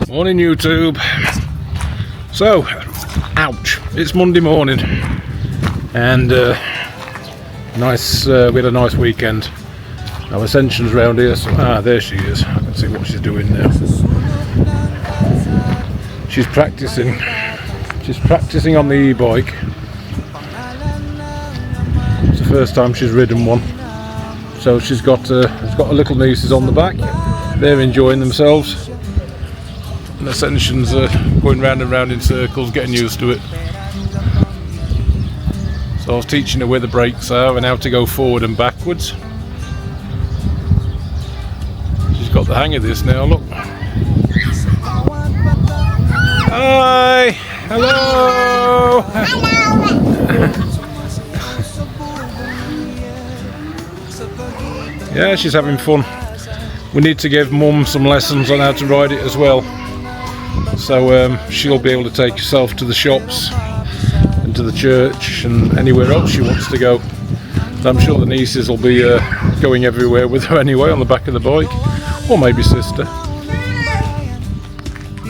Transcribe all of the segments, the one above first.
Morning YouTube. So, ouch, it's Monday morning and we had a nice weekend. Now Ascension's round here, so, there she is. I can see what she's doing now. She's practicing on the e-bike. It's the first time she's ridden one. So she's got her little nieces on the back. They're enjoying themselves. And Ascension's going round and round in circles, getting used to it. So I was teaching her where the brakes are and how to go forward and backwards. She's got the hang of this now, look. Hi! Hello! Yeah, she's having fun. We need to give Mum some lessons on how to ride it as well. So she'll be able to take herself to the shops and to the church and anywhere else she wants to go. I'm sure the nieces will be going everywhere with her anyway on the back of the bike, or maybe sister.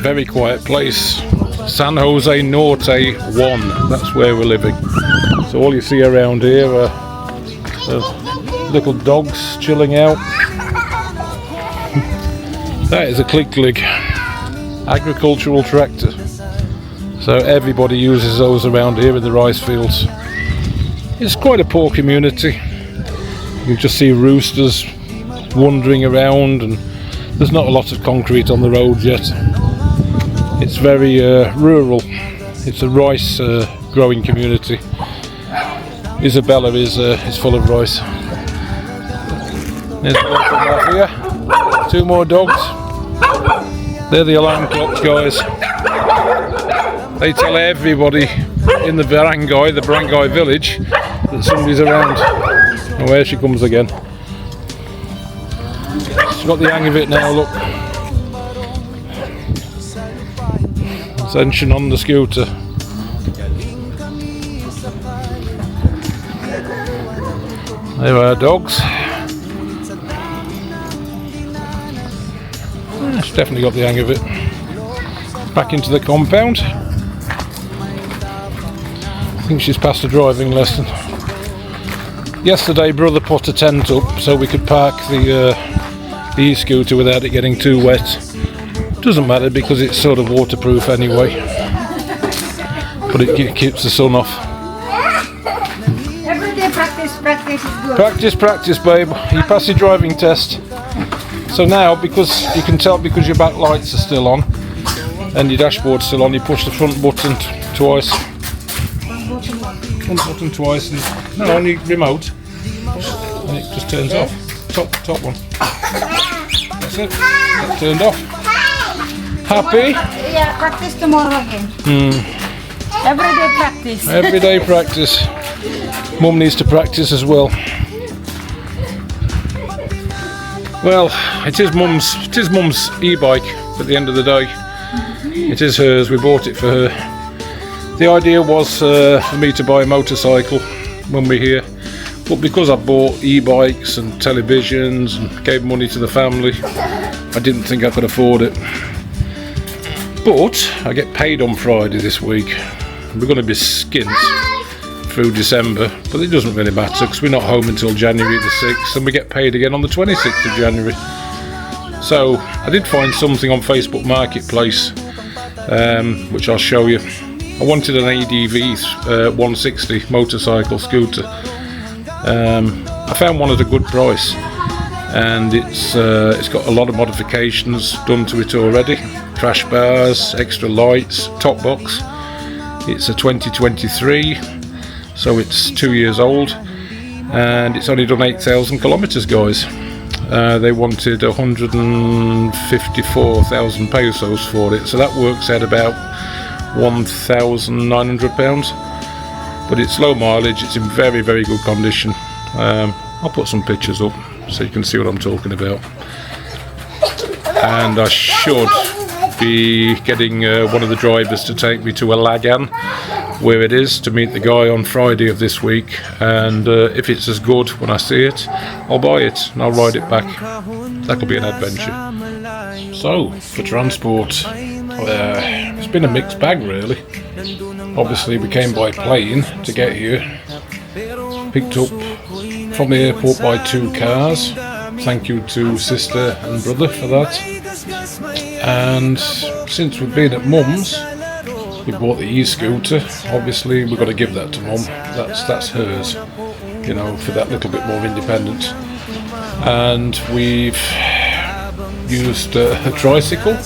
Very quiet place. San Jose Norte 1, that's where we're living. So all you see around here are little dogs chilling out. That is a click-click agricultural tractor. So everybody uses those around here in the rice fields. It's quite a poor community. You just see roosters wandering around and there's not a lot of concrete on the road yet. It's very rural. It's a rice growing community. Isabella is full of rice. There's one from off here. Two more dogs. They're the alarm clocks, guys. They tell everybody in the barangay village, that somebody's around. And where she comes again. She's got the hang of it now, look. Ascension on the scooter. There are our dogs. She's definitely got the hang of it. Back into the compound. I think she's passed a driving lesson. Yesterday brother put a tent up so we could park the e-scooter without it getting too wet. Doesn't matter because it's sort of waterproof anyway. But it keeps the sun off. Everyday practice is good. Practice babe. You pass your driving test. So now, because you can tell because your back lights are still on and your dashboard's still on, you push the front button twice. Front button twice and no, on your remote, and it just turns off. Top one. That's it. That turned off. Happy? Yeah, practice tomorrow again. Everyday practice. Everyday practice. Mum needs to practice as well. Well, it is Mum's e-bike at the end of the day. It is hers, we bought it for her. The idea was for me to buy a motorcycle when we're here, but because I bought e-bikes and televisions and gave money to the family, I didn't think I could afford it. But I get paid on Friday this week. We're going to be skint through December, but it doesn't really matter because we're not home until January the 6th and we get paid again on the 26th of January. So I did find something on Facebook Marketplace which I'll show you. I wanted an ADV 160 motorcycle scooter. I found one at a good price and it's got a lot of modifications done to it already. Crash bars, extra lights, top box. It's a 2023. So it's 2 years old and it's only done 8,000 kilometers, guys. They wanted 154,000 pesos for it, so that works out about £1,900. But it's low mileage, it's in very, very good condition. I'll put some pictures up so you can see what I'm talking about. And I should be getting one of the drivers to take me to Laoag, where it is, to meet the guy on Friday of this week, and if it's as good when I see it, I'll buy it and I'll ride it back. That'll be an adventure. So, for transport, it's been a mixed bag really. Obviously we came by plane to get here, picked up from the airport by 2 cars. Thank you to sister and brother for that. And since we've been at Mum's, we bought the e-scooter. Obviously we've got to give that to Mum. That's hers, you know, for that little bit more independence. And we've used a tricycle.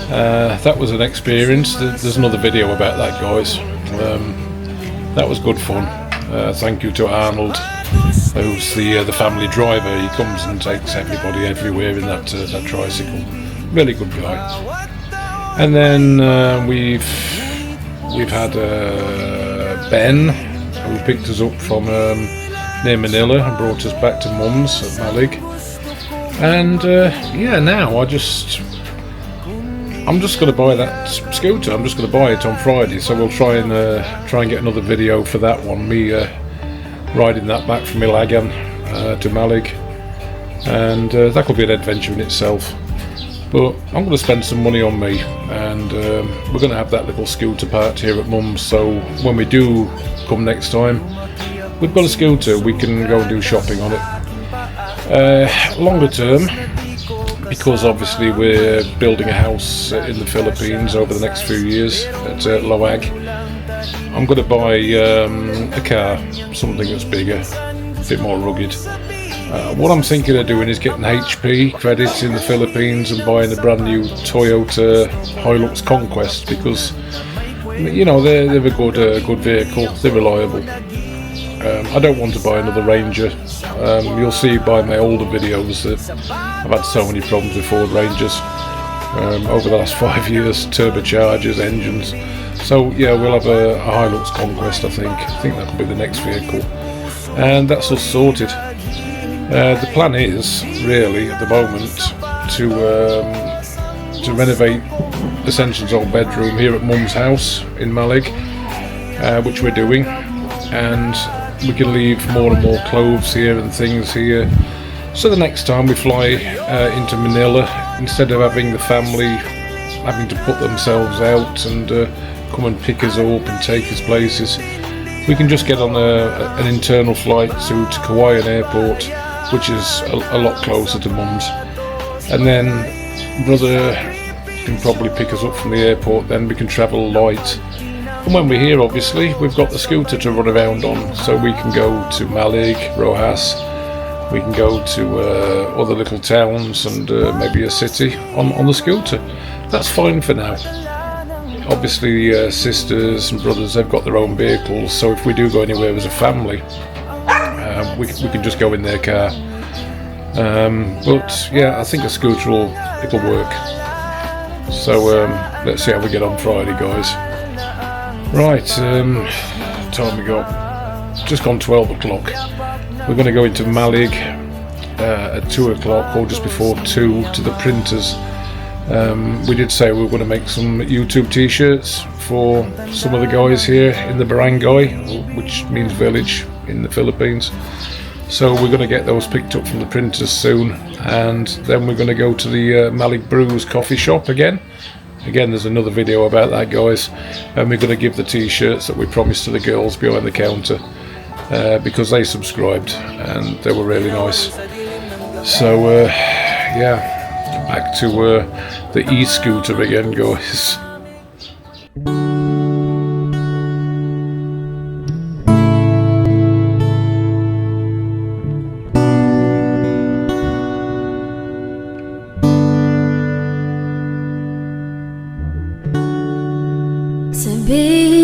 That was an experience. There's another video about that, guys. That was good fun. Thank you to Arnold, who's the family driver. He comes and takes everybody everywhere in that tricycle. Really good guy. And then we've had Ben, who picked us up from near Manila and brought us back to Mum's at Malig. And yeah, now I'm just going to buy that scooter. I'm just going to buy it on Friday, so we'll try and get another video for that one. Me riding that back from Laoag to Malig, and that could be an adventure in itself. But I'm going to spend some money on me, and we're going to have that little scooter part here at Mum's. So when we do come next time, we've got a scooter. We can go and do shopping on it. Longer term, because obviously we're building a house in the Philippines over the next few years at Laoag, I'm going to buy a car, something that's bigger, a bit more rugged. What I'm thinking of doing is getting HP credits in the Philippines and buying a brand new Toyota Hilux Conquest, because you know they're a good vehicle, they're reliable. I don't want to buy another Ranger. You'll see by my older videos that I've had so many problems with Ford Rangers over the last 5 years, turbochargers, engines. So yeah, we'll have a Hilux Conquest. I think that could be the next vehicle, and that's us sorted. The plan is really at the moment to renovate Ascension's old bedroom here at Mum's house in Malig, which we're doing, and we can leave more and more clothes here and things here, so the next time we fly into Manila, instead of having the family having to put themselves out and come and pick us up and take us places, we can just get on an internal flight to Kauai Airport, which is a lot closer to Mum's, and then brother can probably pick us up from the airport. Then we can travel light. And when we're here, obviously, we've got the scooter to run around on, so we can go to Malig, Rojas, we can go to other little towns and maybe a city on the scooter. That's fine for now. Obviously, sisters and brothers, they've got their own vehicles, so if we do go anywhere as a family, we can just go in their car. But yeah, I think a scooter it'll work. So let's see how we get on Friday, guys. Right, time we got just gone 12 o'clock. We're going to go into Malig at 2 o'clock or just before 2 to the printers. We did say we were going to make some YouTube t-shirts for some of the guys here in the barangay, which means village in the Philippines. So we're going to get those picked up from the printers soon, and then we're going to go to the Malig Brews coffee shop again. There's another video about that, guys, and we're going to give the t-shirts that we promised to the girls behind the counter, because they subscribed and they were really nice. So yeah, back to the e-scooter again, guys. Sabi